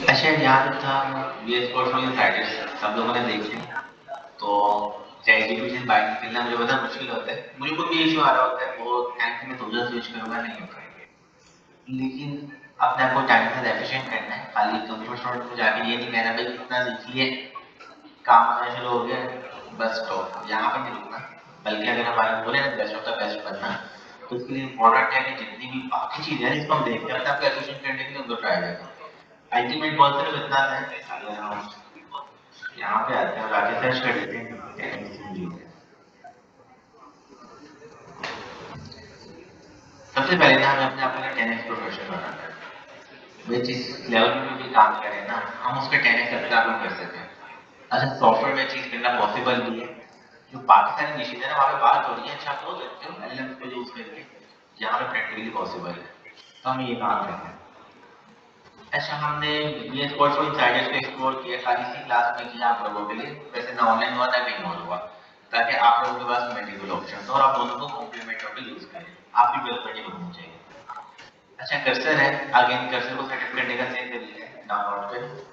अच्छा यहाँ था ये स्पोर्ट्स में साइड सब लोगों ने देखे तो एग्जीक्यूशन बाइक निकलना मुझे पता मुश्किल होता है मुझे कोई भी इशू आ रहा होता है वो टाइम में सोचा स्विच करूंगा नहीं होगा लेकिन अपने आपको टाइम से एफिशिएंट करना है खाली कंप्यूटर शॉट में जाके ये नहीं कहना भाई कितना सीख लिए काम आना शुरू हो गया बस स्टॉप यहाँ पे नहीं रुकना बल्कि अगर हमारे बोले ना बेस्ट ऑफ द बेस्ट बनना तो उसके लिए इम्पोर्टेंट है कि जितनी भी बाकी चीजें हैं जिसको हम देखते हैं अपने आपको एफिशिएंट करने के लिए उनको ट्राई करें अल्टीमेट गोल सिर्फ इतना है अगर हम यहाँ पे आते हैं और आगे सर्च कर लेते हैं सबसे पहले ना हमें अपने आप को 10x प्रोफेशनल बनाना है वे जिस लेवल में भी काम करें ना हम उसके 10x अपने आप कर सकें अच्छा सॉफ्टवेयर में चीज करना पॉसिबल भी है जो पाकिस्तानी डिशेज है ना वहाँ पे बात हो रही है अच्छा आप हो सकते हो एलएम को यूज करके जहाँ पे प्रैक्टिकली पॉसिबल है तो हम ये काम करते हैं अच्छा हमने ये कोर्स को इनसाइडर्स को एक्सप्लोर किया खाली सी क्लास में किया आप लोगों के लिए वैसे ना ऑनलाइन हुआ ना कहीं और हुआ ताकि आप लोगों के पास मल्टीपल ऑप्शन हो और आप दोनों को कॉम्प्लीमेंट करके यूज करें आपकी डेवलपमेंट होनी चाहिए अच्छा कर्सर है अगेन कर्सर को सेटअप करने का सेम तरीका है डाउनलोड करें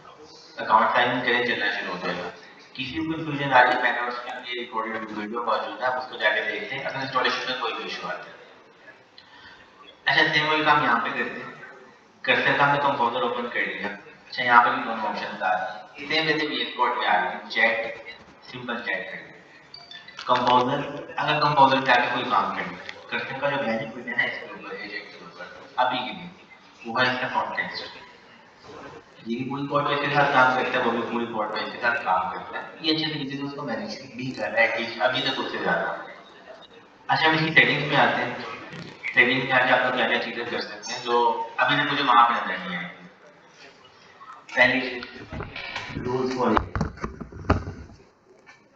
अकाउंट साइन इन करें चलना शुरू हो जाएगा किसी भी कंफ्यूजन आ रही है मैंने उसके लिए रिकॉर्डेड वीडियो मौजूद है आप उसको जाके देख लें अगर इंस्टॉलेशन में कोई भी इशू आता है अच्छा सेम वही काम यहाँ पे करते हैं कर्सर का हमने कंपोजर ओपन कर लिया अच्छा यहाँ पे भी दोनों ऑप्शन आ रहे हैं सेम वैसे VS कोड पे आ रही है चैट सिंपल चैट कर कंपोजर अगर कंपोजर पे आके कोई काम करना है कर्सर का जो बेनिफिट है ना इसके ऊपर एजेंट के ऊपर अभी के लिए वो है इसका कॉन्टेक्स्ट ये भी पूरी कोड बेस के साथ काम करता है वो भी पूरी कोड बेस के साथ काम करता है ये अच्छे तरीके से उसको मैनेज भी कर रहा है एटलीस्ट अभी तक उससे ज्यादा अच्छा हम इसकी सेटिंग्स में आते हैं सेटिंग्स में आके आप लोग क्या क्या चीजें कर सकते हैं जो अभी तक मुझे वहां पे नजर नहीं आई पहली रूल्स फॉर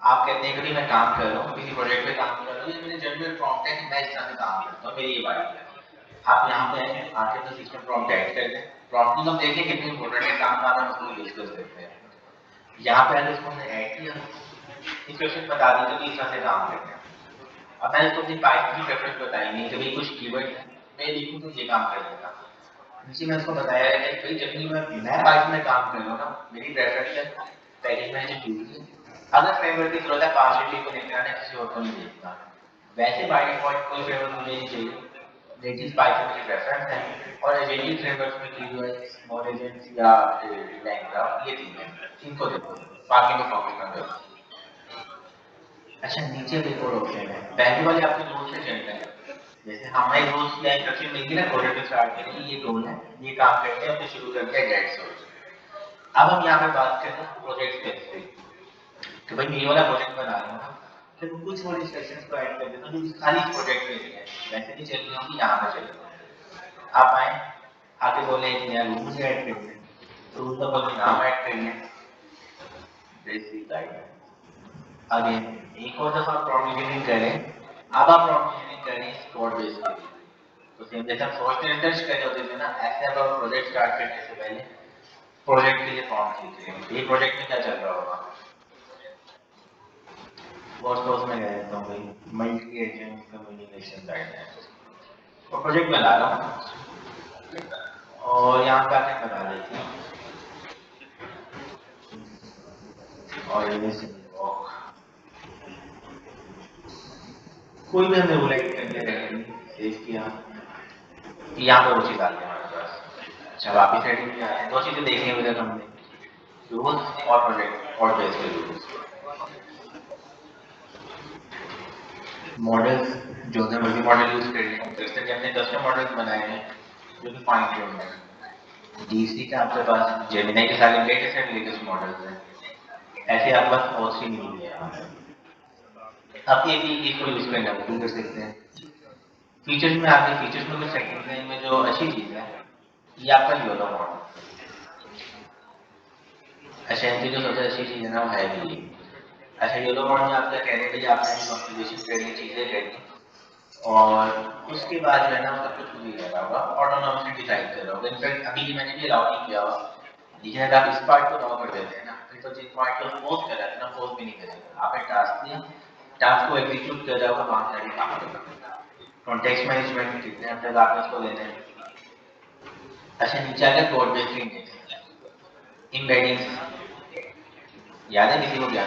आप कहते हैं कि मैं काम कर रहा हूँ किसी प्रोजेक्ट पे काम कर रहा हूँ ये मेरे जनरल प्रॉम्प्ट है कि मैं इस तरह से काम करता हूँ मेरी ये बात है आप यहाँ पे आके तो सिस्टम प्रॉम्प्ट ऐड कर दें प्रॉम्प्ट हम देखें कितनी इंपॉर्टेंट है काम का हम उसको यूज कर सकते हैं यहाँ पे अगर इसको हमने ऐड किया इंस्ट्रक्शन बता दी तो इस तरह से काम करते हैं अब मैंने इसको अपनी पाइथन की प्रेफरेंस बताई नहीं कि भाई कुछ कीवर्ड मैं लिखूँ तो ये काम कर देगा नीचे मैं उसको बताया है कि भाई जब भी मैं पाइथन में काम कर रहा हूँ ना मेरी प्रेफरेंस है पैकेज मैनेजर यूज की अगर फ्रेमवर्क की जरूरत है पार्शियलिटी को देखना है किसी और को नहीं देखना वैसे बाय डिफॉल्ट कोई फ्रेमवर्क मुझे नहीं चाहिए नेटिव पाइथन की प्रेफरेंस है और एजेंटिव फ्रेमवर्क में की हुआ है स्मॉल एजेंट्स या लैंग्वेज ये तीन है इनको देखो बाकी को फोकस ना करो अच्छा नीचे भी और ऑप्शन है पहले वाले आपके रूल से चलते हैं जैसे हमारे रूल्स या इंस्ट्रक्शन मिलती है ना प्रोजेक्ट को स्टार्ट करने की ये रूल है ये काम करते हैं फिर शुरू करते हैं डेट सोर्स अब हम यहाँ पे बात करें प्रोजेक्ट स्पेसिफिक कि भाई ये वाला प्रोजेक्ट बना रहा हूँ ना फिर कुछ और इंस्ट्रक्शंस को ऐड कर देता हूँ जो खाली प्रोजेक्ट के लिए है वैसे नहीं चल रही होंगी यहाँ पे चल रही आप आए आके बोले एक नया रूल से ऐड कर दें रूल का बोले नाम ऐड करिए बेसिक गाइड अगेन एक और दफा प्रोविजनिंग करें अब आप प्रोविजनिंग करें कोड बेस के लिए तो सेम जैसे हम सोर्स में सर्च कर रहे होते थे ना ऐसे अब आप प्रोजेक्ट स्टार्ट करने से पहले प्रोजेक्ट के लिए फॉर्म खींच रहे हैं ये प्रोजेक्ट में क्या चल रहा होगा और सोर्स में गए तो भाई मल्टी एजेंट कम्युनिकेशन गाइडलाइंस और प्रोजेक्ट बना रहा हूँ और यहाँ पे आके बना देते हैं और ये कोई भी हमने रूल ऐड करके सेव किया यहाँ पे वो चीज आती है हमारे पास अच्छा वापिस सेटिंग में आते हैं दो चीजें देखनी है तक हमने रूल्स और प्रोजेक्ट और बेस के रूल्स मॉडल्स जो हमने मल्टी मॉडल यूज कर लिए जैसे कि हमने कस्टम मॉडल्स बनाए हैं जो कि फाइन ट्यून है डीसी का आपके पास जेमिनी के सारे लेटेस्ट एंड लेटेस्ट मॉडल्स हैं ऐसे आपके पास और सी नहीं है आप ये भी इसको यूज करना भी कर सकते हैं फीचर्स में आगे फीचर्स में कुछ सेटिंग्स हैं इनमें जो अच्छी चीज है ये आपका योलो मॉडल अच्छा इनकी जो सबसे अच्छी चीज है ना वो है भी अच्छा योलो मॉडल में आपका कहने के लिए आपने कॉन्फ़िगरेशन करनी चीजें करनी और उसके बाद जो है ना सब कुछ भी कर रहा होगा ऑटोनॉमसली डिसाइड कर रहा होगा इनफैक्ट अभी मैंने भी अलाउ नहीं किया हुआ लेकिन अगर आप इस पार्ट को अलाउ कर देते हैं ना फिर तो जिस पार्ट को पोस्ट कर रहा है ना पोस्ट भी नहीं करेगा आपने टास्क दिया टास्क को एग्जीक्यूट कर रहा होगा वहां से आगे काम करेगा कॉन्टेक्स्ट मैनेजमेंट कितने हद तक आपने इसको लेना है। अच्छा नीचे आ गया कोड बेस्ड इंडेक्सिंग, एम्बेडिंग याद है किसी को क्या?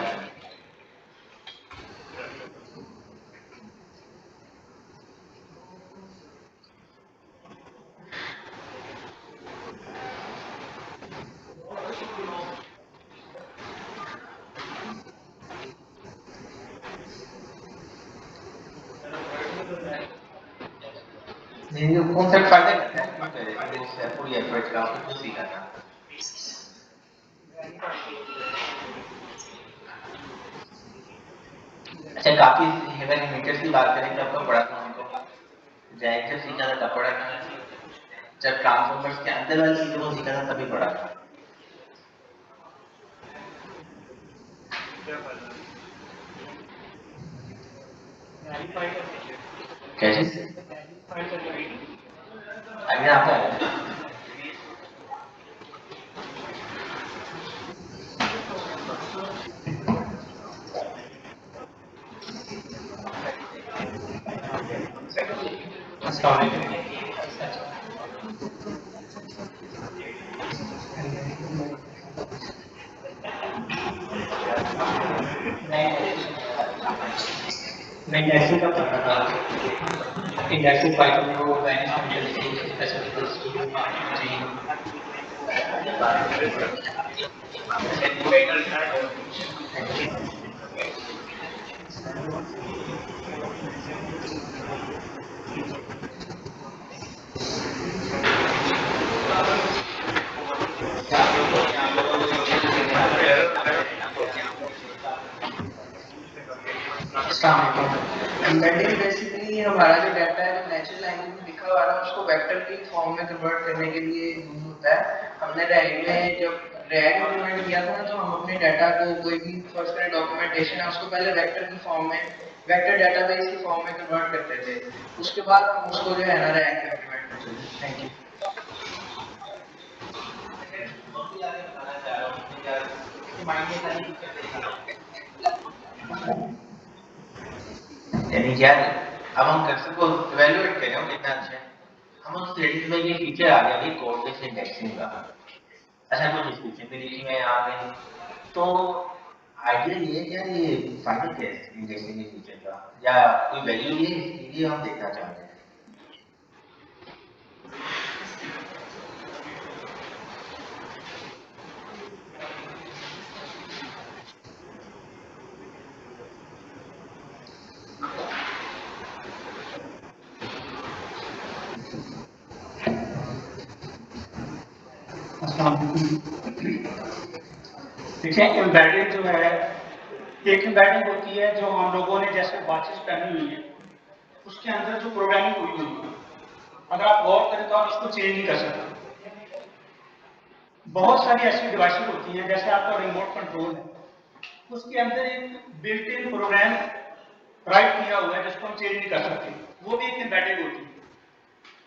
कॉन्सेप्ट फायदा करता है पूरी एफर्ट का आपको कुछ सीखा था। अच्छा काफी हेवन मीटर्स की बात करें तो आपको पढ़ा था उनको डायरेक्टर सीखा था तब पढ़ा था, जब ट्रांसफॉर्मर्स के अंदर वाली चीजों को सीखा था तभी पढ़ा था। कैसे अगले आपका मैं इंडेक्सिंग का पढ़ रहा था, इंडेक्सिंग पाइथन को मैनेजमेंट स्पेसिफिक एम्बेडिंग बेसिकली हमारा जो डाटा है जो नेचुरल लैंग्वेज में लिखा हुआ है उसको वेक्टर की फॉर्म में कन्वर्ट करने के लिए यूज होता है। हमने रैग में जब रैग इम्प्लीमेंट किया था ना तो हम अपने डाटा को कोई भी फर्स्ट करें डॉक्यूमेंटेशन है उसको पहले वेक्टर की फॉर्म में वेक्टर डेटाबेस की फॉर्म में कन्वर्ट करते थे, उसके बाद हम उसको जो है ना रैग में इम्प्लीमेंट करते थे। Thank you. यानी क्या अब हम कर्सर को इवैल्यूएट करें वो कितना अच्छा है, हम उस रेडिस में ये फीचर आ गया कि कोड बेस्ड इंडेक्सिंग का। अच्छा कुछ डिस्क्रिप्शन भी लिखी है यहाँ पे, तो आइडिया ये है क्या ये फायदा क्या है इंडेक्सिंग के फीचर का या कोई वैल्यू ये इसके लिए हम देखना चाहते हैं। देखिए एम्बेडिंग जो है एक एम्बेडिंग होती है जो हम लोगों ने जैसे बातचीत पहनी हुई है उसके अंदर जो प्रोग्रामिंग हुई हुई है अगर आप गौर करें तो आप उसको चेंज नहीं कर सकते। बहुत सारी ऐसी डिवाइसेस होती हैं जैसे आपका रिमोट कंट्रोल है उसके अंदर एक बिल्ट इन प्रोग्राम राइट किया हुआ है जिसको हम चेंज नहीं कर सकते, वो भी एक एम्बेडिंग होती है।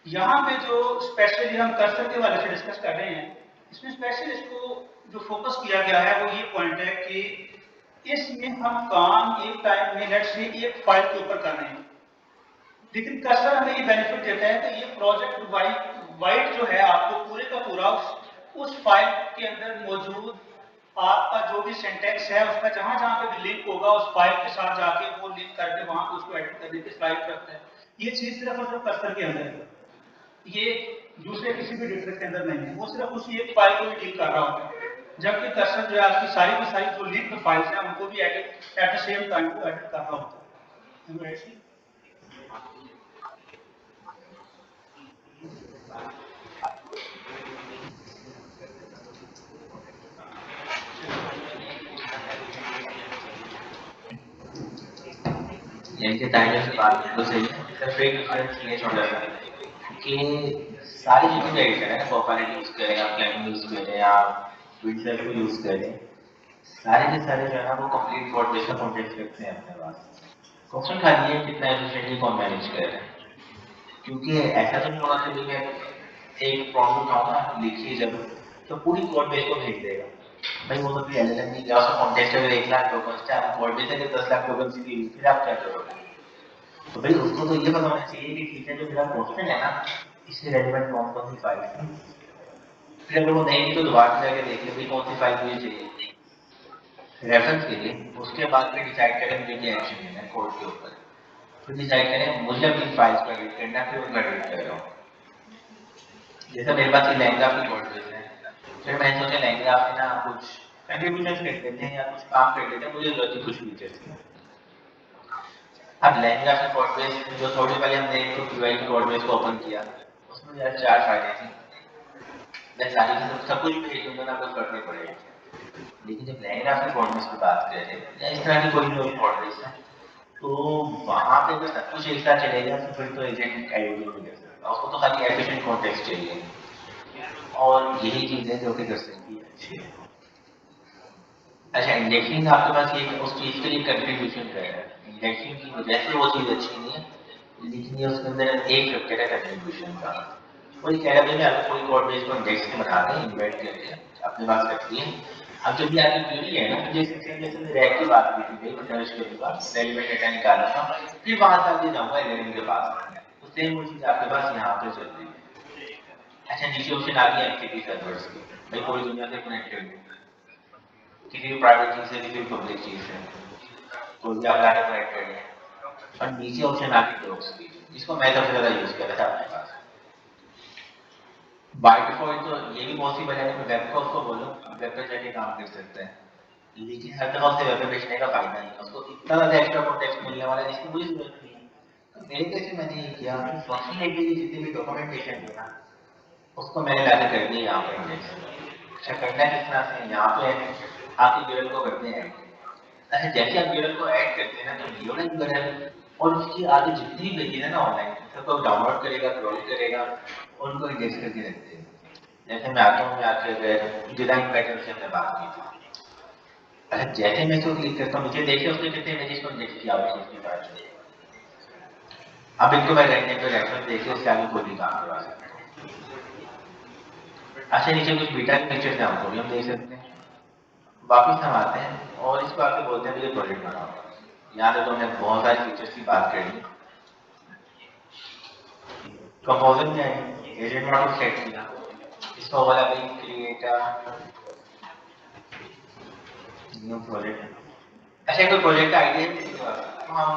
यहाँ पे जो स्पेशली हम कर्सर के वाले से डिस्कस कर रहे हैं इसमें स्पेशली इसको जो फोकस किया गया है वो ये पॉइंट है कि इसमें हम काम एक टाइम में लेट से एक फाइल के ऊपर कर रहे हैं, लेकिन कर्सर हमें ये बेनिफिट देता है कि ये प्रोजेक्ट वाइड जो है आपको पूरे का पूरा उस फाइल के अंदर मौजूद आपका जो भी सिंटेक्स है उसका जहां जहां पे भी लिंक होगा उस फाइल के साथ जाके वो लिंक करके वहां पे उसको एडिट करने की स्लाइड रखता है। ये चीज सिर्फ और सिर्फ कर्सर के अंदर है, ये दूसरे किसी भी डिफरेंस के अंदर नहीं है, वो सिर्फ उसी एक फाइल को भी डील कर रहा होता है। जबकि कर्सर जो है आपकी सारी की सारी जो लिंक फाइल्स हैं उनको भी edit at the same time को एडिट कर रहा होता है। जिनके टाइम से बात बिल्कुल सही है, सिर्फ एक डिफरेंस ये छोटा सा कि सारी चीजें एडिट करें ना कॉपरेट यूज करें या प्लानिंग यूज करें या विडसेट को यूज करें, सारे के सारे जो है ना वो कंप्लीट कोड बेस का कॉन्टेक्स्ट रखते हैं अपने पास। क्वेश्चन खाली है कितना एफिशिएंटली कौन मैनेज कर रहे हैं, क्योंकि ऐसा तो नहीं होना चाहिए कि एक प्रॉब्लम उठाऊंगा लिखिए जब तो पूरी कोड बेस को भेज देगा। भाई वो तो भी एलएलएम नहीं गया उसका कॉन्टेक्स्ट अगर 1 लाख टोकन है, आप कोड बेस अगर 10 लाख टोकन की फिर आप क्या करोगे। तो भाई उसको तो ये पता होना चाहिए कि ठीक है जो मेरा क्वेश्चन है ना इससे रेलिवेंट कौन सी फाइल है। फिर अगर वो नहीं भी तो दोबारा जाके देख ले भाई कौन सी फाइल मुझे चाहिए रेफरेंस के लिए, उसके बाद फिर डिसाइड करें मुझे क्या एक्शन लेना है कोड के ऊपर, फिर डिसाइड करें मुझे अपनी फाइल्स पर एडिट करना है, फिर उनका एडिट कर रहा हूँ। जैसे मेरे पास ये लहंगा की कोड बेस है, फिर मैंने सोचा लहंगा आपसे ना कुछ कंट्रीब्यूशन कर देते हैं या कुछ काम कर देते हैं, मुझे जरूरत थी कुछ फीचर्स की। अब लहंगा का कोड बेस जो थोड़ी पहले हमने एक तो पीवाई की कोड बेस को ओपन किया, उसमें यार 4 फाइलें थी, मैं सारी की सब कुछ भेज दूंगा ना, कुछ फर्क नहीं पड़ेगा। लेकिन जब लहंगा की कोड बेस की बात करें या इस तरह की कोई भी कोड बेस है, तो वहां पे अगर सब कुछ एक साथ चलेगा तो फिर तो एजेंट आईडी नहीं कर सकता, उसको तो खाली एफिशिएंट कॉन्टेक्स्ट चाहिए, और यही चीज है जो कि कर सकती है अच्छी। अच्छा इंडेक्सिंग आपके पास ये उस चीज के लिए कंट्रीब्यूशन कर रहा है, इंडेक्सिंग की वजह से वो चीज अच्छी नहीं है, लेकिन ये उसके अंदर एक फैक्टर है कंट्रीब्यूशन का। वही कह रहा था मैं आपको कोई कोड बेस को इंडेक्स में बनाते हैं इन्वेंट करके अपने पास रखती है। अब जब भी आपकी क्वेरी है ना, जैसे रैक की बात की थी भाई सर्च करूंगा रेलेवेंट डेटा निकालूंगा, फिर वहां से आगे जाऊंगा एलएलएम के पास, तो सेम वो चीज आपके पास यहाँ पे चल रही है। अच्छा नीचे ऑप्शन आ गया एमसीपी सर्वर्स की, भाई पूरी दुनिया से कनेक्टेड है, किसी भी प्राइवेट चीज से किसी भी पब्लिक चीज से तो भी आप लाके कनेक्टेड है। और नीचे ऑप्शन आ गया डॉक्स की, जिसको मैं सबसे ज्यादा यूज कर रहा था अपने पास। बाय डिफॉल्ट तो ये भी पॉसिबल है कि वेब को उसको बोलो वेब पे जाके काम कर सकते हैं, लेकिन हर दफा से वेब पे भेजने का फायदा नहीं है, उसको इतना ज्यादा एक्स्ट्रा कॉन्टेक्स्ट मिलने वाला है जिसकी मुझे जरूरत नहीं है। तो मेरे केस में मैंने ये किया कि फंक्शनलिटी की जितनी भी डॉक्यूमेंटेशन थी ना उसको मैंने लाके कर दिया यहाँ पे इंडेक्स। अच्छा करना किस तरह से यहाँ पे आपके यूआरएल को करते हैं। अच्छा जैसे आप यूआरएल को ऐड करते हैं ना तो यूआरएल और उसकी आगे जितनी भी पेजेस है ना ऑनलाइन सबको डाउनलोड करेगा क्रॉल करेगा और उनको इंडेक्स करके रखते हैं। जैसे मैं आता हूँ मैं आके अगर डिजाइन पैटर्न से हमने बात की थी, अच्छा जैसे मैं इसको क्लिक करता हूँ नीचे देखिए उसने कितने इमेजेस को इंडेक्स किया हुआ है उसके बाद। अब इनको मैं रहने पे रेफरेंस देखिए उससे आगे कोई भी काम करवा सकता हूँ। अच्छा नीचे कुछ बीटा के फीचर्स हैं हमको भी हम देख सकते हैं। वापस हम आते हैं और इसको आके बोलते हैं मुझे प्रोजेक्ट बनाओ। यहाँ पे तो हमने बहुत सारे फीचर्स की बात कर ली। कंपोजर में एजेंट मॉडल सेट किया, इसको बोला भाई क्रिएट न्यू प्रोजेक्ट। अच्छा कोई प्रोजेक्ट का आइडिया है किसी के पास, तो हम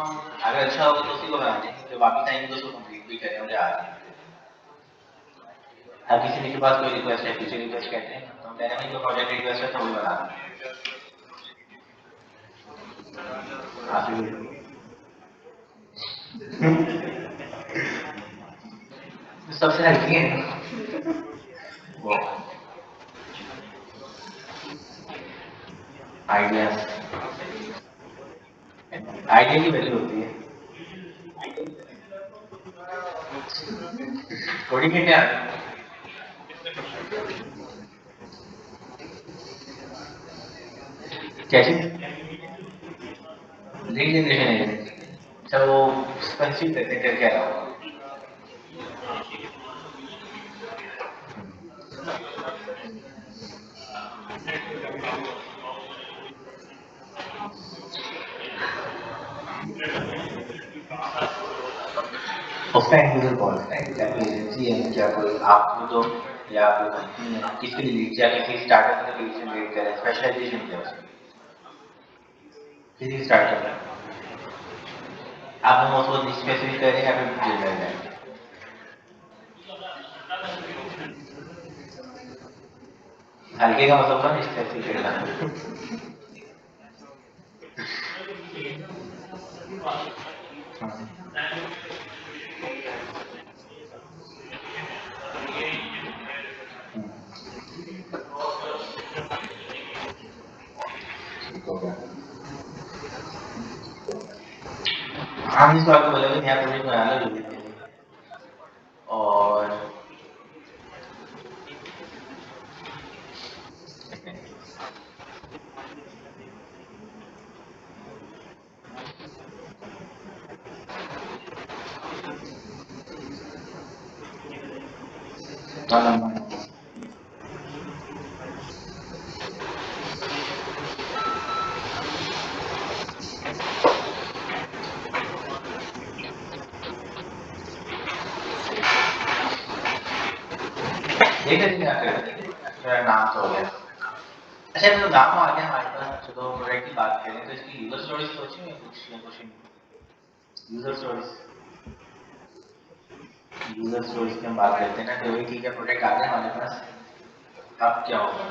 अगर अच्छा होगा तो उसी को बना देंगे, जब वापस आएंगे तो उसको कंप्लीट भी करें मुझे आ जाए। हर किसी के पास कोई रिक्वेस्ट है फीचर रिक्वेस्ट कहते हैं तो हम कहते हैं जो प्रोजेक्ट रिक्वेस्ट है तो वही बना दें। सबसे हल्की है वो आइडिया, आइडिया की वैल्यू होती है कोडिंग के क्या कैसे लीड जनरेशन है, अच्छा वो कंसीव करते कर क्या रहा होगा। उसका इंडिविजुअल कॉल है क्या कोई एजेंसी है क्या कोई आप तो या कोई कंपनी है किसके लिए लीड या किसी स्टार्टअप के लिए लीड करें स्पेशलाइजेशन क्या है किसी स्टार्टअप है आप हम उसको स्पेसिफिक करें या फिर जनरल है। हल्के का मतलब था स्पेसिफिक करना। हम इस बात को बोले कि यहाँ प्रोजेक्ट बनाना जरूरी है और ये कैसे क्या कर रहे हैं? मेरा नाम तो हो गया। अच्छा तो नाम आ गया हमारे पास, चलो प्रोडक्ट की बात करें तो इसकी यूजर स्टोरीज सोची है कुछ या कुछ नहीं? यूजर स्टोरीज की हम बात करते हैं ना, तो वही ठीक है, प्रोडक्ट आ गया हमारे पास। अब क्या होगा?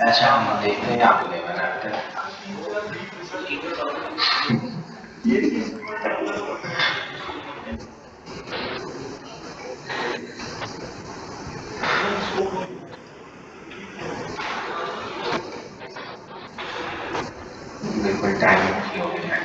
अच्छा हम देखते हैं यहाँ पे बनाते हैं। बिल्कुल टाइम हो गया है।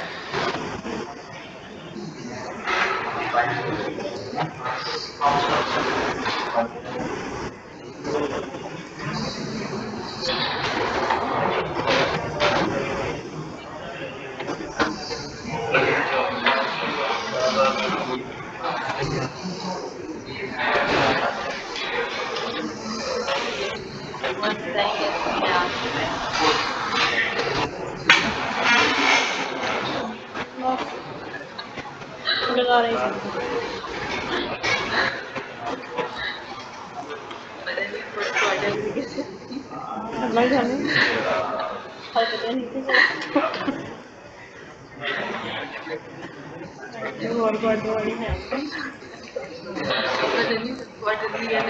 लगा रही थी अल्लाह जाने पता नहीं थी और बर्थडे वाली है पता नहीं बर्थडे दिया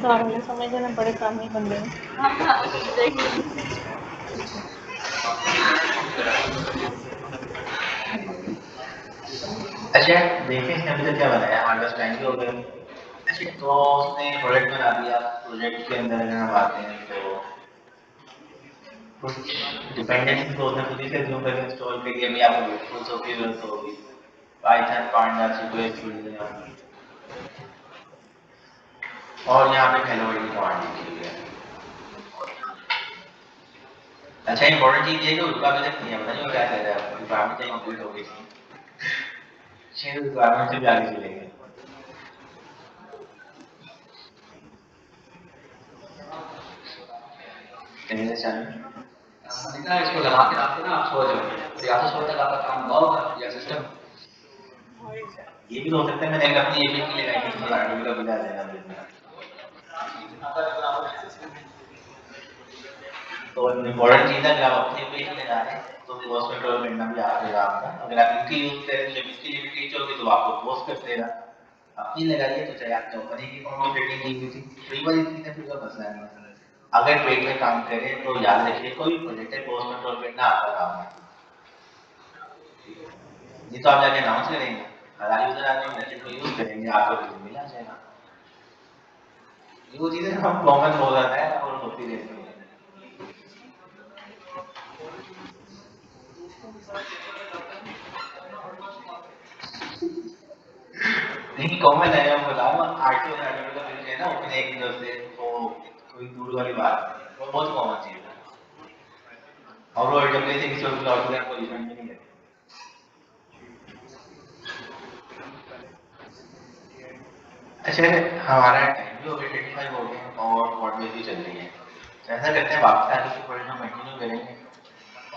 सारों ने समझ जाना बड़े काम ही बन गए अच्छा देखिए इसने अभी तक क्या बनाया, हमारे पास टाइम भी हो गया। अच्छा तो उसने प्रोजेक्ट बना दिया, प्रोजेक्ट के अंदर अगर हम आते हैं तो कुछ डिपेंडेंसी तो उसने खुद ही से जो करके इंस्टॉल करी, अभी आपको बिल्कुल सो की जरूरत होगी, पाइथन पांडा सीक्वेंस और यहाँ पे हेलो वर्ल्ड की कमांड लिखी हुई है। अच्छा इंपॉर्टेंट चीज ये कि उसका अभी तक नहीं है, बताइए क्या कह रहा है, रिक्वायरमेंट कंप्लीट हो गई थी, छह रिक्वायरमेंट से भी आगे चलेंगे। कहने चाहिए इतना इसको लगा के आते ना आप सो जाओ, तो या तो सोने तक आपका काम हुआ होगा या सिस्टम। ये भी हो सकता है मैंने अपनी एपीआई के लिए लगाई थी, तो आरडीबी का बिना देना बिल्कुल। तो इम्पोर्टेंट चीज है, अगर आप अपनी एपीआई के लिए लगा रहे हैं तो पोस्ट कंट्रोल करना भी आएगा आपका, अगर आप इनकी यूज करें तो इसकी लिमिट रीच होगी तो आपको पोस्ट कर देगा। अपनी लगाइए तो चाहे आप कंपनी की कौन सी रेटिंग दी हुई थी, फ्री वाली थी ना, फ्री का मसला है। अगर पेड में काम करें तो याद रखिए कोई प्रोजेक्ट है पोस्ट कंट्रोल करना आता काम है, ये तो आप जाके अनाउंस करेंगे, हज़ार यूजर आते हैं मैसेज को यूज करेंगे, आपको रिव्यू मिल जाएगा। ये वो चीजें हम कॉमन हो जाता है और होती रहती है। नहीं कॉमन है, मैं बता रहा हूँ आरटीओ का मिल जाए ना अपने एक तरफ से, तो कोई दूर वाली बात नहीं, वो बहुत कॉमन चीज है और वो एडब्ल्यूएस से किसी और क्लाउड में पोजीशन में नहीं है। अच्छा हमारा टाइम भी हो गया, 25 हो गए और मॉडल भी चल रही है, तो ऐसा करते हैं वापस आगे की प्रोजेक्ट हम कंटिन्यू करेंगे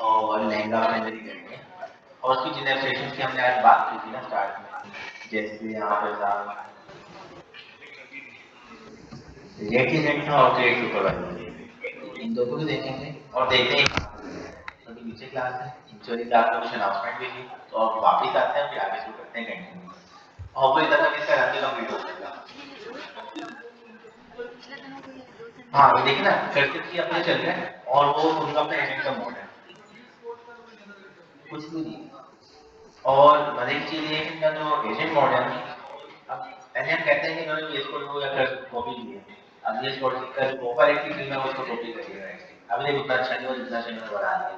और लहंगा प्लानरी करेंगे और उसकी जिन एप्लीकेशन की हमने आज बात की थी ना स्टार्ट में, जैसे यहाँ पर था रेट एजेंट था और ट्रेड सुपरवाइजर, इन दोनों को देखेंगे और देखते हैं अभी नीचे क्लास है इंश्योरेंस, आपको कुछ अनाउंसमेंट भी थी, तो अब वापस आते हैं फिर आगे शुरू करते हैं कंटिन्यू। और वो इधर तक इसका रन भी कंप्लीट हो जाएगा। हाँ ये देखिए ना, फिर की अपने चल रहे हैं और वो उनका अपना एजेंट का मोड है, कुछ भी नहीं। और मजे की चीज ये है कि इनका जो एजेंट मोड है ना, अब पहले हम कहते हैं कि इन्होंने VS कोड को या फिर कॉपी किया, अब VS कोड का जो ऊपर एक चीज है उसको कॉपी कर दिया है, अब ये उतना अच्छा नहीं हो जितना अच्छा इन्होंने बना दिया।